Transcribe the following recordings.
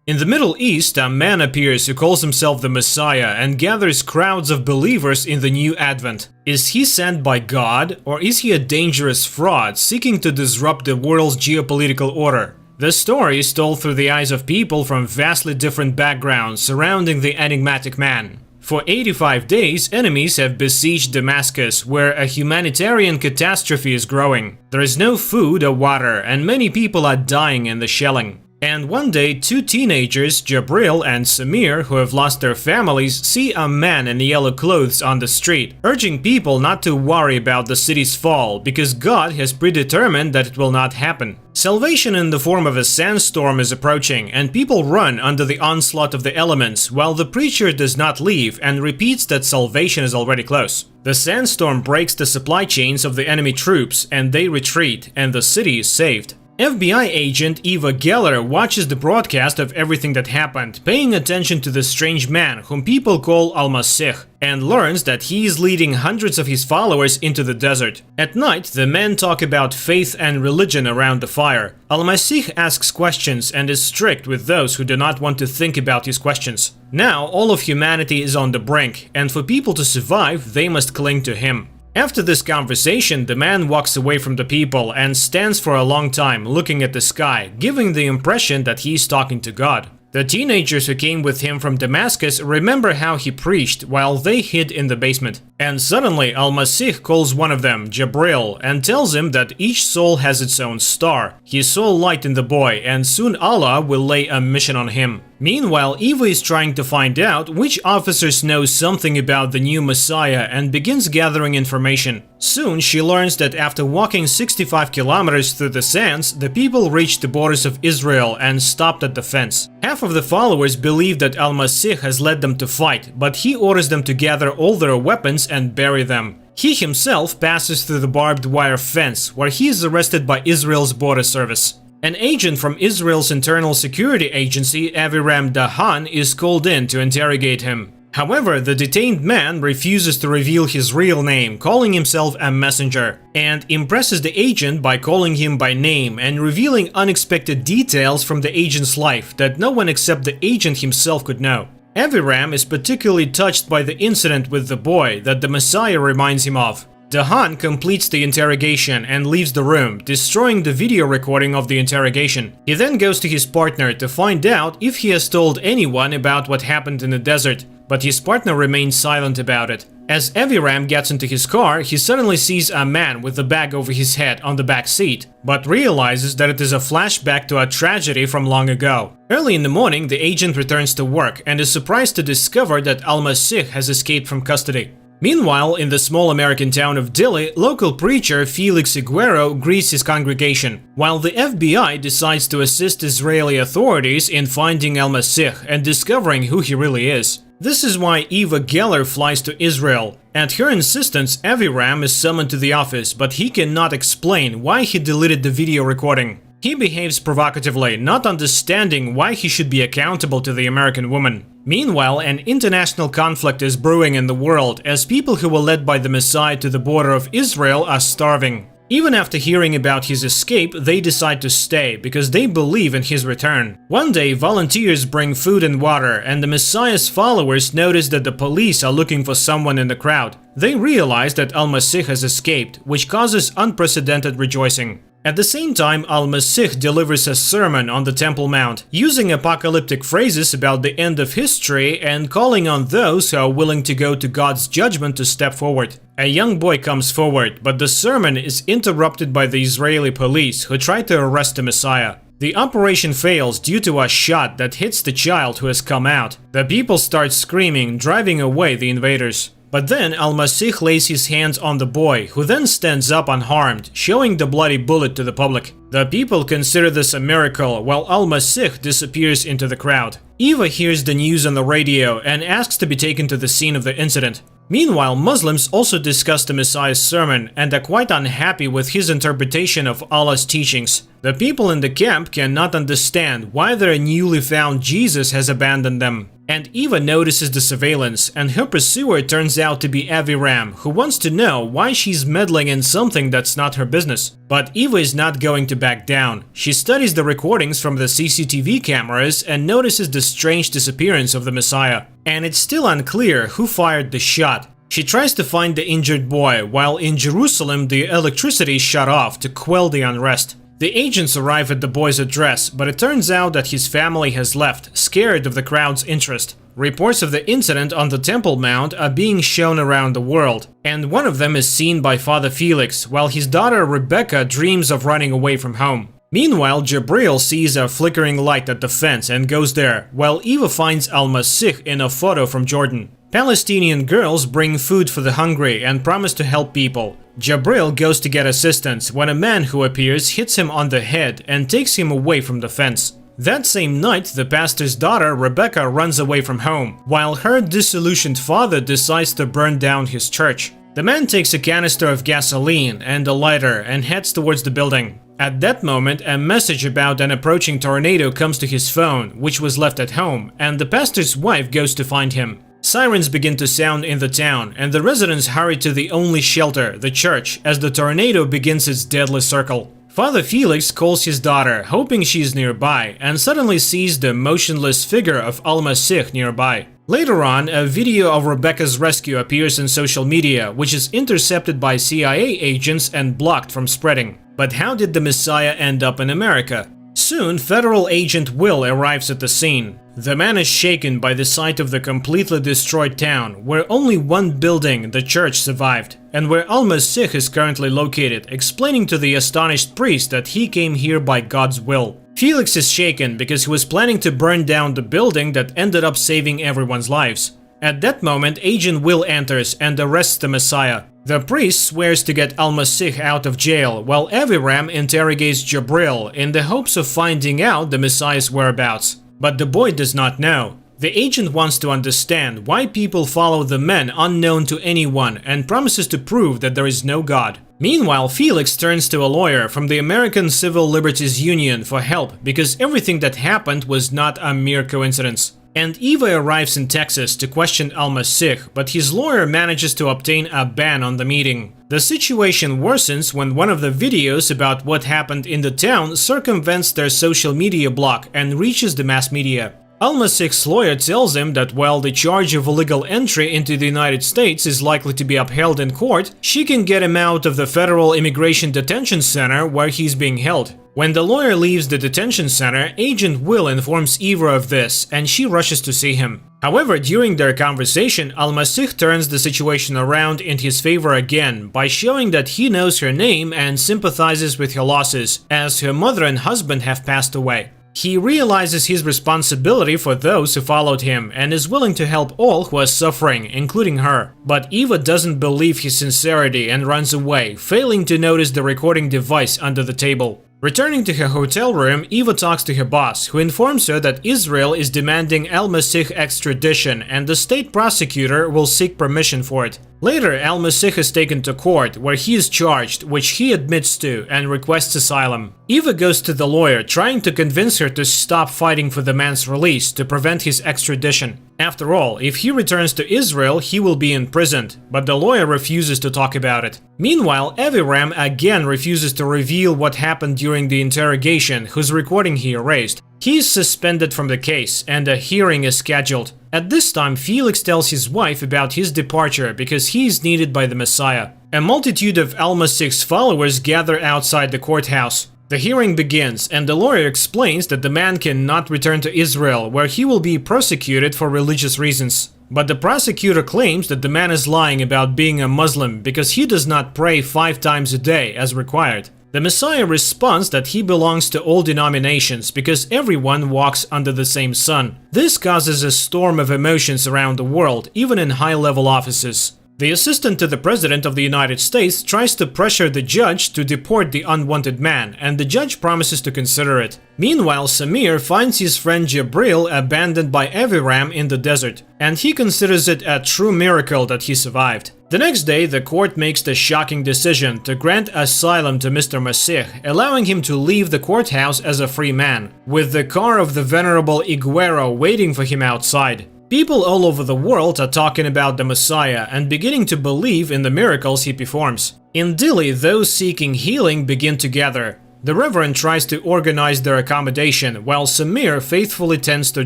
In the Middle East, a man appears who calls himself the Messiah and gathers crowds of believers in the new Advent. Is he sent by God, or is he a dangerous fraud seeking to disrupt the world's geopolitical order? The story is told through the eyes of people from vastly different backgrounds surrounding the enigmatic man. For 85 days, enemies have besieged Damascus, where a humanitarian catastrophe is growing. There is no food or water, and many people are dying in the shelling. And one day, two teenagers, Jabril and Samir, who have lost their families, see a man in yellow clothes on the street, urging people not to worry about the city's fall, because God has predetermined that it will not happen. Salvation in the form of a sandstorm is approaching, and people run under the onslaught of the elements, while the preacher does not leave and repeats that salvation is already close. The sandstorm breaks the supply chains of the enemy troops, and they retreat, and the city is saved. FBI agent Eva Geller watches the broadcast of everything that happened, paying attention to the strange man whom people call Al-Masih, and learns that he is leading hundreds of his followers into the desert. At night, the men talk about faith and religion around the fire. Al-Masih asks questions and is strict with those who do not want to think about his questions. Now, all of humanity is on the brink, and for people to survive, they must cling to him. After this conversation, the man walks away from the people and stands for a long time looking at the sky, giving the impression that he is talking to God. The teenagers who came with him from Damascus remember how he preached while they hid in the basement. And suddenly Al-Masih calls one of them, Jabril, and tells him that each soul has its own star. He saw light in the boy, and soon Allah will lay a mission on him. Meanwhile, Eva is trying to find out which officers know something about the new Messiah and begins gathering information. Soon she learns that after walking 65 kilometers through the sands, the people reached the borders of Israel and stopped at the fence. Half of the followers believe that Al-Masih has led them to fight, but he orders them to gather all their weapons and bury them. He himself passes through the barbed wire fence, where he is arrested by Israel's border service. An agent from Israel's internal security agency, Aviram Dahan, is called in to interrogate him. However, the detained man refuses to reveal his real name, calling himself a messenger, and impresses the agent by calling him by name and revealing unexpected details from the agent's life that no one except the agent himself could know. Aviram is particularly touched by the incident with the boy that the Messiah reminds him of. Dahan completes the interrogation and leaves the room, destroying the video recording of the interrogation. He then goes to his partner to find out if he has told anyone about what happened in the desert, but his partner remains silent about it. As Aviram gets into his car, he suddenly sees a man with a bag over his head on the back seat, but realizes that it is a flashback to a tragedy from long ago. Early in the morning, the agent returns to work and is surprised to discover that Al-Masih has escaped from custody. Meanwhile, in the small American town of Dili, local preacher Felix Iguero greets his congregation, while the FBI decides to assist Israeli authorities in finding Al-Masih and discovering who he really is. This is why Eva Geller flies to Israel. At her insistence, Aviram is summoned to the office, but he cannot explain why he deleted the video recording. He behaves provocatively, not understanding why he should be accountable to the American woman. Meanwhile, an international conflict is brewing in the world as people who were led by the Messiah to the border of Israel are starving. Even after hearing about his escape, they decide to stay because they believe in his return. One day, volunteers bring food and water, and the Messiah's followers notice that the police are looking for someone in the crowd. They realize that Al-Masih has escaped, which causes unprecedented rejoicing. At the same time, Al-Masih delivers a sermon on the Temple Mount, using apocalyptic phrases about the end of history and calling on those who are willing to go to God's judgment to step forward. A young boy comes forward, but the sermon is interrupted by the Israeli police, who try to arrest the Messiah. The operation fails due to a shot that hits the child who has come out. The people start screaming, driving away the invaders. But then Al-Masih lays his hands on the boy, who then stands up unharmed, showing the bloody bullet to the public. The people consider this a miracle, while Al-Masih disappears into the crowd. Eva hears the news on the radio and asks to be taken to the scene of the incident. Meanwhile, Muslims also discuss the Messiah's sermon and are quite unhappy with his interpretation of Allah's teachings. The people in the camp cannot understand why their newly found Jesus has abandoned them. And Eva notices the surveillance, and her pursuer turns out to be Aviram, who wants to know why she's meddling in something that's not her business. But Eva is not going to back down. She studies the recordings from the CCTV cameras and notices the strange disappearance of the Messiah. And it's still unclear who fired the shot. She tries to find the injured boy, while in Jerusalem the electricity is shut off to quell the unrest. The agents arrive at the boy's address, but it turns out that his family has left, scared of the crowd's interest. Reports of the incident on the Temple Mount are being shown around the world, and one of them is seen by Father Felix, while his daughter Rebecca dreams of running away from home. Meanwhile, Jabril sees a flickering light at the fence and goes there, while Eva finds Al-Masih in a photo from Jordan. Palestinian girls bring food for the hungry and promise to help people. Jabril goes to get assistance when a man who appears hits him on the head and takes him away from the fence. That same night, the pastor's daughter Rebecca runs away from home, while her disillusioned father decides to burn down his church. The man takes a canister of gasoline and a lighter and heads towards the building. At that moment, a message about an approaching tornado comes to his phone, which was left at home, and the pastor's wife goes to find him. Sirens begin to sound in the town, and the residents hurry to the only shelter, the church, as the tornado begins its deadly circle. Father Felix calls his daughter, hoping she's nearby, and suddenly sees the motionless figure of Al-Masih nearby. Later on, a video of Rebecca's rescue appears in social media, which is intercepted by CIA agents and blocked from spreading. But how did the Messiah end up in America? Soon, federal agent Will arrives at the scene. The man is shaken by the sight of the completely destroyed town, where only one building, the church, survived, and where Al-Masih is currently located, explaining to the astonished priest that he came here by God's will. Felix is shaken because he was planning to burn down the building that ended up saving everyone's lives. At that moment, Agent Will enters and arrests the Messiah. The priest swears to get Al-Masih out of jail, while Aviram interrogates Jabril in the hopes of finding out the Messiah's whereabouts. But the boy does not know. The agent wants to understand why people follow the men unknown to anyone and promises to prove that there is no God. Meanwhile, Felix turns to a lawyer from the American Civil Liberties Union for help because everything that happened was not a mere coincidence. And Eva arrives in Texas to question Al-Masih, but his lawyer manages to obtain a ban on the meeting. The situation worsens when one of the videos about what happened in the town circumvents their social media block and reaches the mass media. Al-Masih's lawyer tells him that while the charge of illegal entry into the United States is likely to be upheld in court, she can get him out of the Federal Immigration Detention Center where he's being held. When the lawyer leaves the detention center, Agent Will informs Eva of this, and she rushes to see him. However, during their conversation, Al-Masih turns the situation around in his favor again by showing that he knows her name and sympathizes with her losses, as her mother and husband have passed away. He realizes his responsibility for those who followed him and is willing to help all who are suffering, including her. But Eva doesn't believe his sincerity and runs away, failing to notice the recording device under the table. Returning to her hotel room, Eva talks to her boss, who informs her that Israel is demanding Al-Masih extradition and the state prosecutor will seek permission for it. Later, Al-Masih is taken to court, where he is charged, which he admits to, and requests asylum. Eva goes to the lawyer, trying to convince her to stop fighting for the man's release to prevent his extradition. After all, if he returns to Israel, he will be imprisoned, but the lawyer refuses to talk about it. Meanwhile, Aviram again refuses to reveal what happened during the interrogation, whose recording he erased. He is suspended from the case, and a hearing is scheduled. At this time, Felix tells his wife about his departure because he is needed by the Messiah. A multitude of Al-Masih's followers gather outside the courthouse. The hearing begins, and the lawyer explains that the man cannot return to Israel, where he will be prosecuted for religious reasons. But the prosecutor claims that the man is lying about being a Muslim because he does not pray 5 times a day as required. The Messiah responds that he belongs to all denominations because everyone walks under the same sun. This causes a storm of emotions around the world, even in high-level offices. The assistant to the President of the United States tries to pressure the judge to deport the unwanted man, and the judge promises to consider it. Meanwhile, Samir finds his friend Jabril abandoned by Aviram in the desert, and he considers it a true miracle that he survived. The next day, the court makes the shocking decision to grant asylum to Mr. Masih, allowing him to leave the courthouse as a free man, with the car of the venerable Iguero waiting for him outside. People all over the world are talking about the Messiah and beginning to believe in the miracles he performs. In Dili, those seeking healing begin to gather. The Reverend tries to organize their accommodation, while Samir faithfully tends to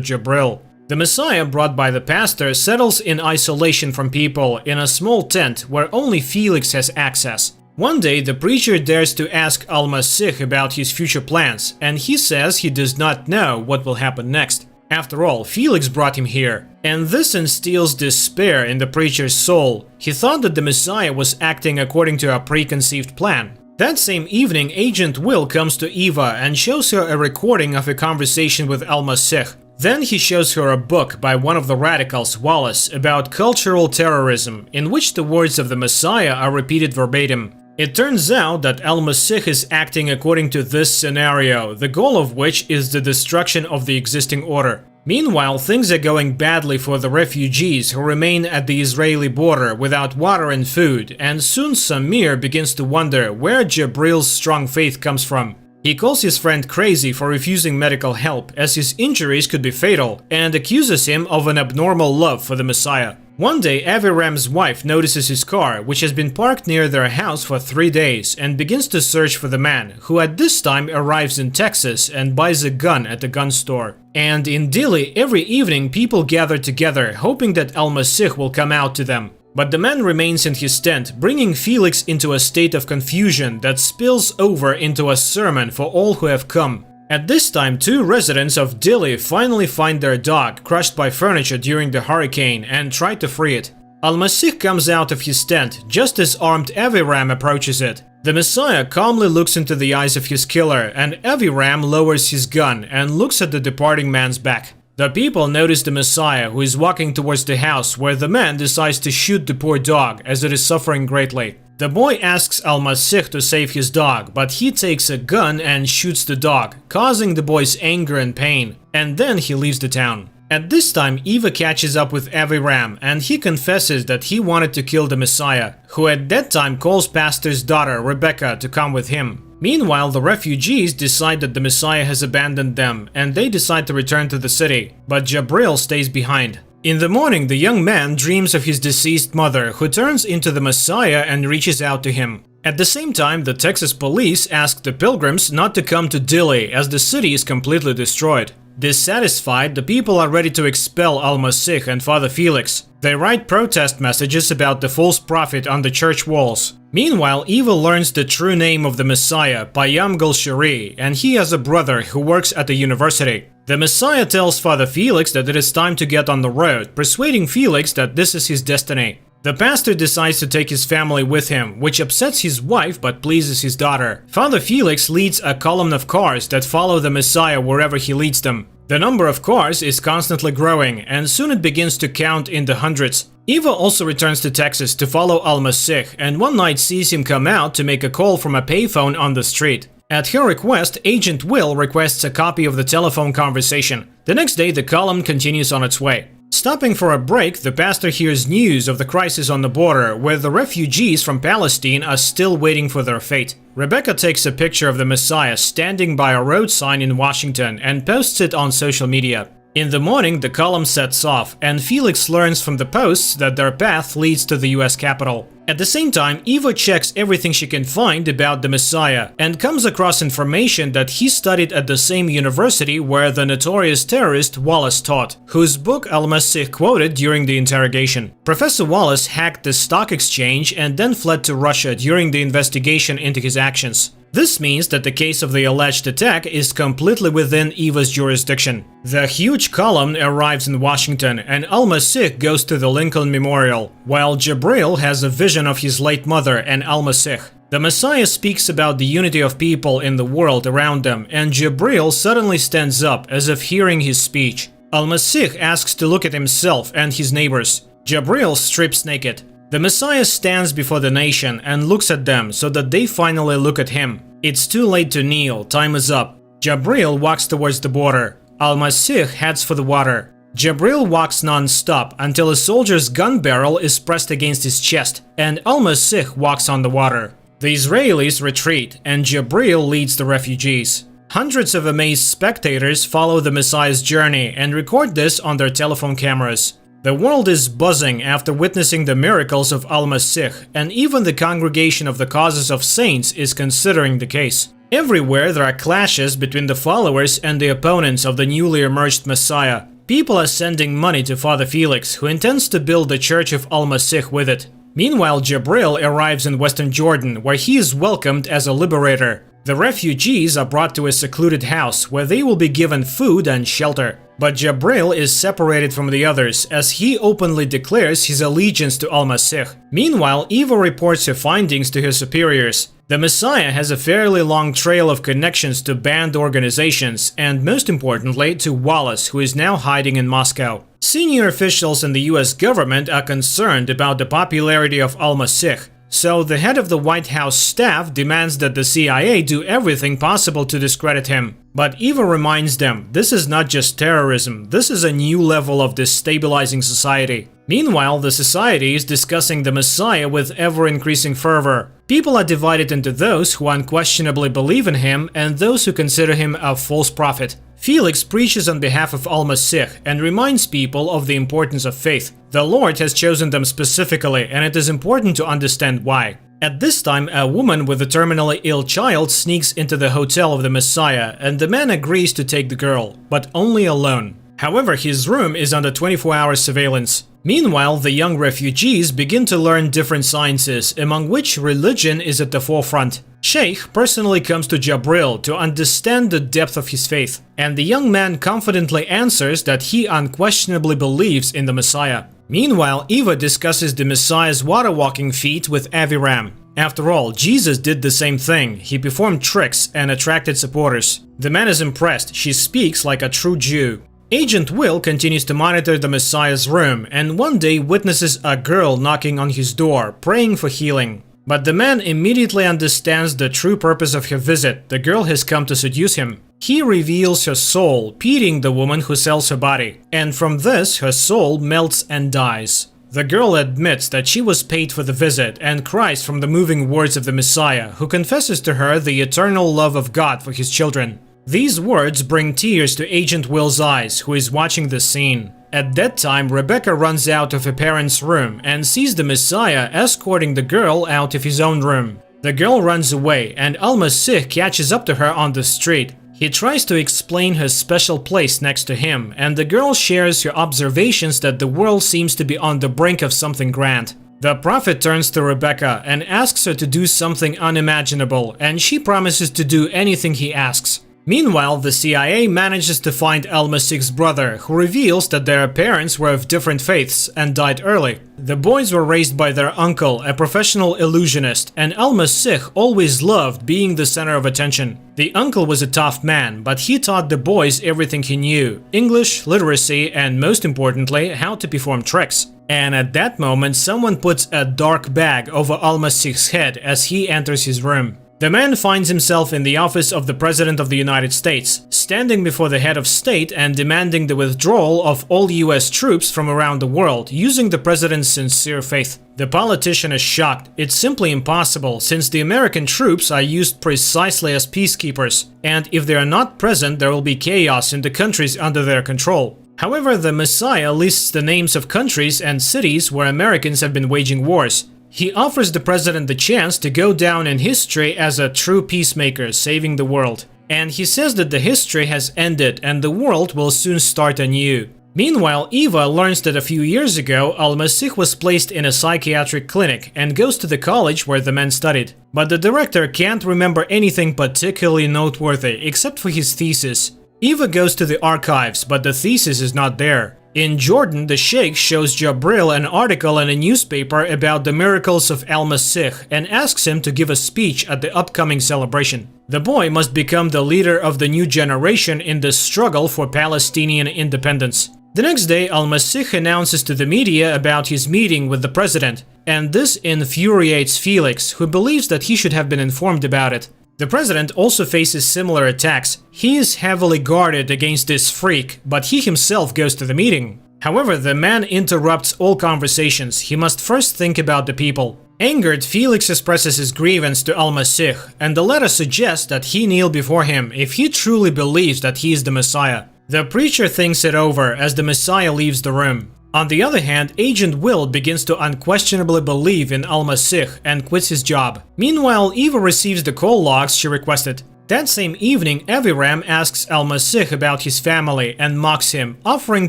Jabril. The Messiah brought by the pastor settles in isolation from people in a small tent where only Felix has access. One day, the preacher dares to ask Al-Masih about his future plans, and he says he does not know what will happen next. After all, Felix brought him here, and this instills despair in the preacher's soul. He thought that the Messiah was acting according to a preconceived plan. That same evening, Agent Will comes to Eva and shows her a recording of a conversation with Al-Masih. Then he shows her a book by one of the radicals, Wallace, about cultural terrorism, in which the words of the Messiah are repeated verbatim. It turns out that Al-Masih is acting according to this scenario, the goal of which is the destruction of the existing order. Meanwhile, things are going badly for the refugees who remain at the Israeli border without water and food, and soon Samir begins to wonder where Jabril's strong faith comes from. He calls his friend crazy for refusing medical help, as his injuries could be fatal, and accuses him of an abnormal love for the Messiah. One day, Aviram's wife notices his car, which has been parked near their house for 3 days, and begins to search for the man, who at this time arrives in Texas and buys a gun at the gun store. And in Dili, every evening people gather together, hoping that Al-Masih will come out to them. But the man remains in his tent, bringing Felix into a state of confusion that spills over into a sermon for all who have come. At this time, 2 residents of Dili finally find their dog crushed by furniture during the hurricane and try to free it. Al-Masih comes out of his tent just as armed Aviram approaches it. The Messiah calmly looks into the eyes of his killer, and Aviram lowers his gun and looks at the departing man's back. The people notice the Messiah, who is walking towards the house, where the man decides to shoot the poor dog as it is suffering greatly. The boy asks Al-Masih to save his dog, but he takes a gun and shoots the dog, causing the boy's anger and pain, and then he leaves the town. At this time, Eva catches up with Aviram, and he confesses that he wanted to kill the Messiah, who at that time calls Pastor's daughter, Rebecca, to come with him. Meanwhile, the refugees decide that the Messiah has abandoned them, and they decide to return to the city, but Jabril stays behind. In the morning, the young man dreams of his deceased mother, who turns into the Messiah and reaches out to him. At the same time, the Texas police ask the pilgrims not to come to Dili, as the city is completely destroyed. Dissatisfied, the people are ready to expel Al-Masih and Father Felix. They write protest messages about the false prophet on the church walls. Meanwhile, Eva learns the true name of the Messiah, Payam Golshari, and he has a brother who works at the university. The Messiah tells Father Felix that it is time to get on the road, persuading Felix that this is his destiny. The pastor decides to take his family with him, which upsets his wife but pleases his daughter. Father Felix leads a column of cars that follow the Messiah wherever he leads them. The number of cars is constantly growing, and soon it begins to count in the hundreds. Eva also returns to Texas to follow Al-Masih, and one night sees him come out to make a call from a payphone on the street. At her request, Agent Will requests a copy of the telephone conversation. The next day, the column continues on its way. Stopping for a break, the pastor hears news of the crisis on the border, where the refugees from Palestine are still waiting for their fate. Rebecca takes a picture of the Messiah standing by a road sign in Washington and posts it on social media. In the morning, the column sets off, and Felix learns from the posts that their path leads to the US Capitol. At the same time, Eva checks everything she can find about the Messiah and comes across information that he studied at the same university where the notorious terrorist Wallace taught, whose book Al-Masih quoted during the interrogation. Professor Wallace hacked the stock exchange and then fled to Russia during the investigation into his actions. This means that the case of the alleged attack is completely within Eva's jurisdiction. The huge column arrives in Washington, and Al-Masih goes to the Lincoln Memorial, while Jabril has a vision of his late mother and Al-Masih. The Messiah speaks about the unity of people in the world around them, and Jabril suddenly stands up as if hearing his speech. Al-Masih asks to look at himself and his neighbors. Jabril strips naked. The Messiah stands before the nation and looks at them so that they finally look at him. It's too late to kneel, time is up. Jabril walks towards the border. Al-Masih heads for the water. Jabril walks non-stop until a soldier's gun barrel is pressed against his chest, and Al-Masih walks on the water. The Israelis retreat, and Jabril leads the refugees. Hundreds of amazed spectators follow the Messiah's journey and record this on their telephone cameras. The world is buzzing after witnessing the miracles of Al-Masih, and even the Congregation of the Causes of Saints is considering the case. Everywhere there are clashes between the followers and the opponents of the newly emerged Messiah. People are sending money to Father Felix, who intends to build the Church of Al-Masih with it. Meanwhile, Jabril arrives in Western Jordan, where he is welcomed as a liberator. The refugees are brought to a secluded house, where they will be given food and shelter. But Jabril is separated from the others, as he openly declares his allegiance to Al-Masih. Meanwhile, Eva reports her findings to her superiors. The Messiah has a fairly long trail of connections to banned organizations, and most importantly, to Wallace, who is now hiding in Moscow. Senior officials in the US government are concerned about the popularity of Al-Masih, so the head of the White House staff demands that the CIA do everything possible to discredit him. But Eva reminds them, this is not just terrorism, this is a new level of destabilizing society. Meanwhile, the society is discussing the Messiah with ever-increasing fervor. People are divided into those who unquestionably believe in him and those who consider him a false prophet. Felix preaches on behalf of Al-Masih and reminds people of the importance of faith. The Lord has chosen them specifically, and it is important to understand why. At this time, a woman with a terminally ill child sneaks into the hotel of the Messiah, and the man agrees to take the girl, but only alone. However, his room is under 24-hour surveillance. Meanwhile, the young refugees begin to learn different sciences, among which religion is at the forefront. Sheikh personally comes to Jabril to understand the depth of his faith, and the young man confidently answers that he unquestionably believes in the Messiah. Meanwhile, Eva discusses the Messiah's water-walking feat with Aviram. After all, Jesus did the same thing. He performed tricks and attracted supporters. The man is impressed. She speaks like a true Jew. Agent Will continues to monitor the Messiah's room and one day witnesses a girl knocking on his door, praying for healing. But the man immediately understands the true purpose of her visit. The girl has come to seduce him. He reveals her soul, pitying the woman who sells her body, and from this her soul melts and dies. The girl admits that she was paid for the visit and cries from the moving words of the Messiah, who confesses to her the eternal love of God for his children. These words bring tears to Agent Will's eyes, who is watching the scene. At that time, Rebecca runs out of her parents' room and sees the Messiah escorting the girl out of his own room. The girl runs away, and Al-Masih catches up to her on the street. He tries to explain her special place next to him, and the girl shares her observations that the world seems to be on the brink of something grand. The prophet turns to Rebecca and asks her to do something unimaginable, and she promises to do anything he asks. Meanwhile, the CIA manages to find Al-Masih's brother, who reveals that their parents were of different faiths and died early. The boys were raised by their uncle, a professional illusionist, and Al-Masih always loved being the center of attention. The uncle was a tough man, but he taught the boys everything he knew: English, literacy, and most importantly, how to perform tricks. And at that moment, someone puts a dark bag over Al-Masih's head as he enters his room. The man finds himself in the office of the President of the United States, standing before the head of state and demanding the withdrawal of all US troops from around the world, using the president's sincere faith. The politician is shocked. It's simply impossible, since the American troops are used precisely as peacekeepers, and if they are not present, there will be chaos in the countries under their control. However, the Messiah lists the names of countries and cities where Americans have been waging wars. He offers the president the chance to go down in history as a true peacemaker, saving the world. And he says that the history has ended and the world will soon start anew. Meanwhile, Eva learns that a few years ago, Al-Masih was placed in a psychiatric clinic and goes to the college where the man studied. But the director can't remember anything particularly noteworthy except for his thesis. Eva goes to the archives, but the thesis is not there. In Jordan, the Sheikh shows Jabril an article in a newspaper about the miracles of Al-Masih and asks him to give a speech at the upcoming celebration. The boy must become the leader of the new generation in the struggle for Palestinian independence. The next day, Al-Masih announces to the media about his meeting with the president, and this infuriates Felix, who believes that he should have been informed about it. The president also faces similar attacks. He is heavily guarded against this freak, but he himself goes to the meeting. However, the man interrupts all conversations. He must first think about the people. Angered, Felix expresses his grievance to Al-Masih, and the letter suggests that he kneel before him if he truly believes that he is the Messiah. The preacher thinks it over as the Messiah leaves the room. On the other hand, Agent Will begins to unquestionably believe in Al-Masih and quits his job. Meanwhile, Eva receives the call logs she requested. That same evening, Aviram asks Al-Masih about his family and mocks him, offering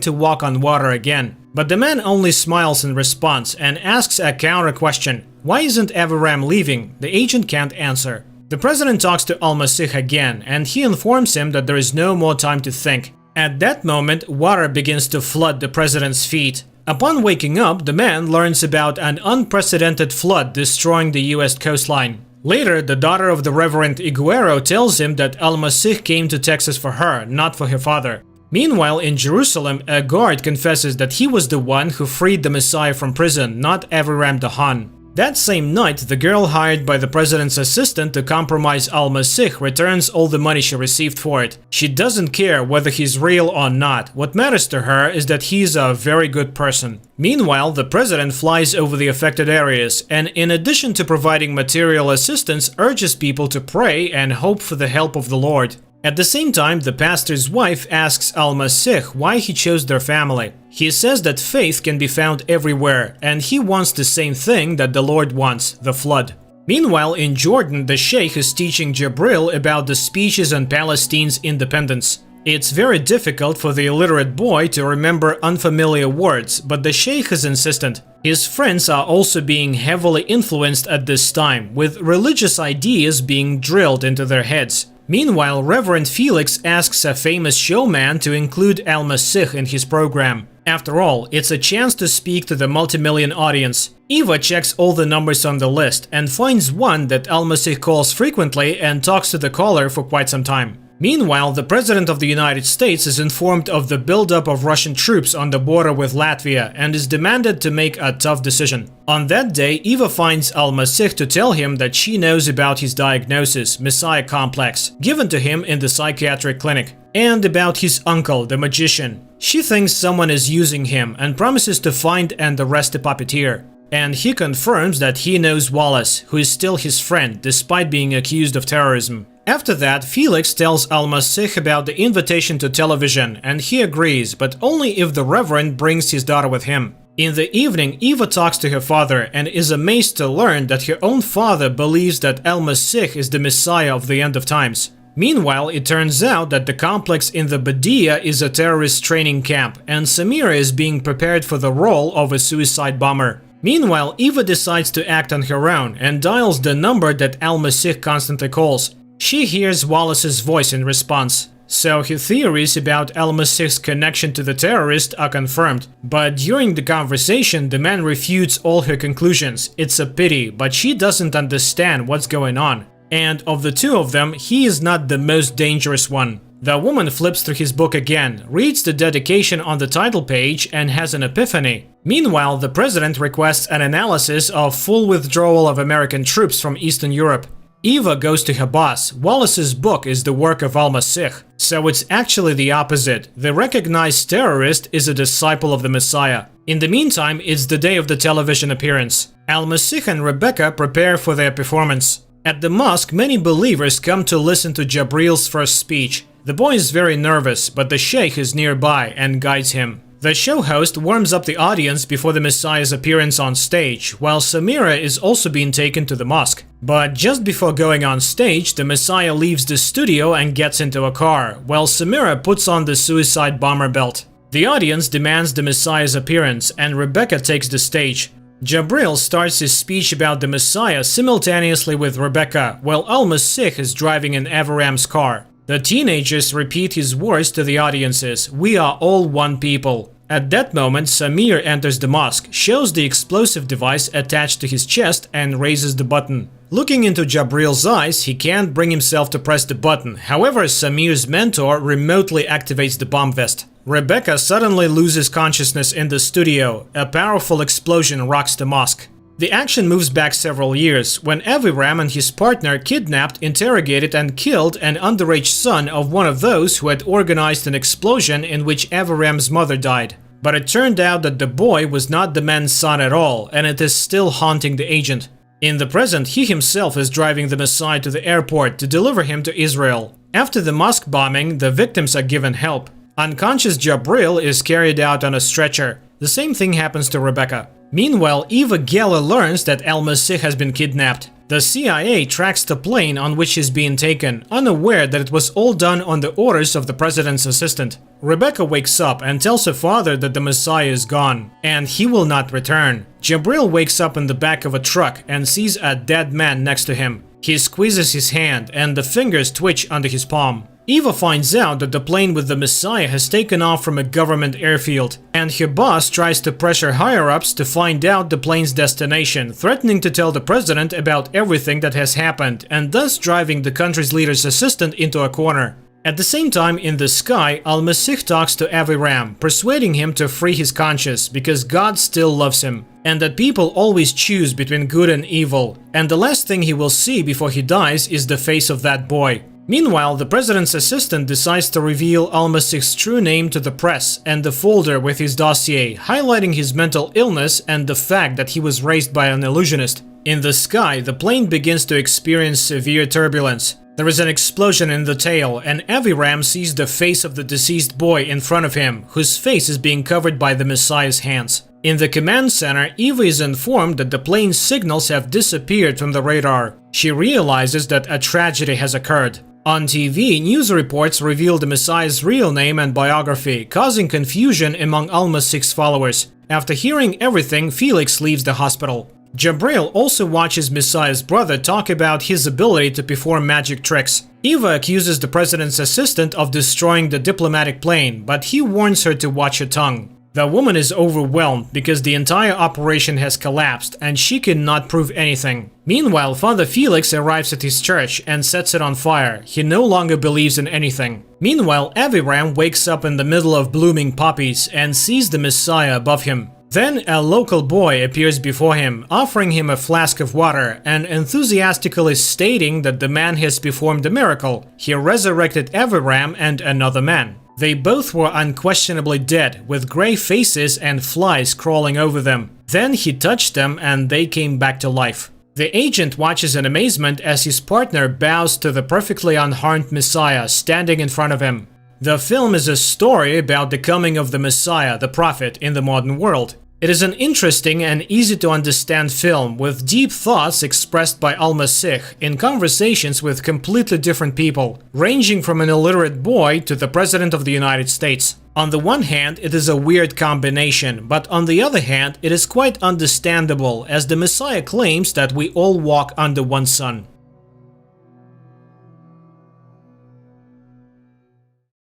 to walk on water again. But the man only smiles in response and asks a counter question. Why isn't Aviram leaving? The agent can't answer. The president talks to Al-Masih again, and he informs him that there is no more time to think. At that moment, water begins to flood the president's feet. Upon waking up, the man learns about an unprecedented flood destroying the US coastline. Later, the daughter of the Reverend Iguero tells him that Al-Masih came to Texas for her, not for her father. Meanwhile, in Jerusalem, a guard confesses that he was the one who freed the Messiah from prison, not Aviram the Han. That same night, the girl hired by the president's assistant to compromise Al-Masih returns all the money she received for it. She doesn't care whether he's real or not. What matters to her is that he's a very good person. Meanwhile, the president flies over the affected areas and, in addition to providing material assistance, urges people to pray and hope for the help of the Lord. At the same time, the pastor's wife asks Al-Masih why he chose their family. He says that faith can be found everywhere, and he wants the same thing that the Lord wants, the flood. Meanwhile, in Jordan, the sheikh is teaching Jabril about the speeches on Palestine's independence. It's very difficult for the illiterate boy to remember unfamiliar words, but the sheikh is insistent. His friends are also being heavily influenced at this time, with religious ideas being drilled into their heads. Meanwhile, Reverend Felix asks a famous showman to include Al-Masih in his program. After all, it's a chance to speak to the multi-million audience. Eva checks all the numbers on the list and finds one that Al-Masih calls frequently and talks to the caller for quite some time. Meanwhile, the President of the United States is informed of the buildup of Russian troops on the border with Latvia and is demanded to make a tough decision. On that day, Eva finds Al-Masih to tell him that she knows about his diagnosis, Messiah complex, given to him in the psychiatric clinic, and about his uncle, the magician. She thinks someone is using him and promises to find and arrest the puppeteer. And he confirms that he knows Wallace, who is still his friend despite being accused of terrorism. After that, Felix tells Al-Masih about the invitation to television, and he agrees, but only if the Reverend brings his daughter with him. In the evening, Eva talks to her father and is amazed to learn that her own father believes that Al-Masih is the Messiah of the end of times. Meanwhile, it turns out that the complex in the Badia is a terrorist training camp, and Samira is being prepared for the role of a suicide bomber. Meanwhile, Eva decides to act on her own and dials the number that Al-Masih constantly calls. She hears Wallace's voice in response. So her theories about Al-Masih's connection to the terrorist are confirmed. But during the conversation, the man refutes all her conclusions. It's a pity, but she doesn't understand what's going on. And of the two of them, he is not the most dangerous one. The woman flips through his book again, reads the dedication on the title page, and has an epiphany. Meanwhile, the president requests an analysis of full withdrawal of American troops from Eastern Europe. Eva goes to her boss. Wallace's book is the work of Al-Masih. So it's actually the opposite. The recognized terrorist is a disciple of the Messiah. In the meantime, it's the day of the television appearance. Al-Masih and Rebecca prepare for their performance. At the mosque, many believers come to listen to Jabril's first speech. The boy is very nervous, but the sheikh is nearby and guides him. The show host warms up the audience before the Messiah's appearance on stage, while Samira is also being taken to the mosque. But just before going on stage, the Messiah leaves the studio and gets into a car, while Samira puts on the suicide bomber belt. The audience demands the Messiah's appearance, and Rebecca takes the stage. Jabril starts his speech about the Messiah simultaneously with Rebecca, while Al-Masih is driving in Aviram's car. The teenagers repeat his words to the audiences, "We are all one people." At that moment, Samir enters the mosque, shows the explosive device attached to his chest and raises the button. Looking into Jabril's eyes, he can't bring himself to press the button. However, Samir's mentor remotely activates the bomb vest. Rebecca suddenly loses consciousness in the studio. A powerful explosion rocks the mosque. The action moves back several years, when Aviram and his partner kidnapped, interrogated and killed an underage son of one of those who had organized an explosion in which Aviram's mother died. But it turned out that the boy was not the man's son at all, and it is still haunting the agent. In the present, he himself is driving the Messiah to the airport to deliver him to Israel. After the mosque bombing, the victims are given help. Unconscious Jabril is carried out on a stretcher. The same thing happens to Rebecca. Meanwhile, Eva Geller learns that Al-Masih has been kidnapped. The CIA tracks the plane on which he's being taken, unaware that it was all done on the orders of the president's assistant. Rebecca wakes up and tells her father that the Messiah is gone, and he will not return. Jabril wakes up in the back of a truck and sees a dead man next to him. He squeezes his hand, and the fingers twitch under his palm. Eva finds out that the plane with the Messiah has taken off from a government airfield, and her boss tries to pressure higher-ups to find out the plane's destination, threatening to tell the president about everything that has happened, and thus driving the country's leader's assistant into a corner. At the same time, in the sky, Al-Masih talks to Aviram, persuading him to free his conscience because God still loves him, and that people always choose between good and evil, and the last thing he will see before he dies is the face of that boy. Meanwhile, the president's assistant decides to reveal Al-Masih's true name to the press and the folder with his dossier, highlighting his mental illness and the fact that he was raised by an illusionist. In the sky, the plane begins to experience severe turbulence. There is an explosion in the tail, and Aviram sees the face of the deceased boy in front of him, whose face is being covered by the Messiah's hands. In the command center, Eva is informed that the plane's signals have disappeared from the radar. She realizes that a tragedy has occurred. On TV, news reports reveal the Messiah's real name and biography, causing confusion among Al-Masih's followers. After hearing everything, Felix leaves the hospital. Jabril also watches Messiah's brother talk about his ability to perform magic tricks. Eva accuses the president's assistant of destroying the diplomatic plane, but he warns her to watch her tongue. The woman is overwhelmed because the entire operation has collapsed and she cannot prove anything. Meanwhile, Father Felix arrives at his church and sets it on fire. He no longer believes in anything. Meanwhile, Aviram wakes up in the middle of blooming poppies and sees the Messiah above him. Then a local boy appears before him, offering him a flask of water and enthusiastically stating that the man has performed a miracle. He resurrected Aviram and another man. They both were unquestionably dead, with grey faces and flies crawling over them. Then he touched them and they came back to life. The agent watches in amazement as his partner bows to the perfectly unharmed Messiah standing in front of him. The film is a story about the coming of the Messiah, the Prophet, in the modern world. It is an interesting and easy to understand film with deep thoughts expressed by Al-Masih in conversations with completely different people, ranging from an illiterate boy to the President of the United States. On the one hand, it is a weird combination, but on the other hand, it is quite understandable as the Messiah claims that we all walk under one sun.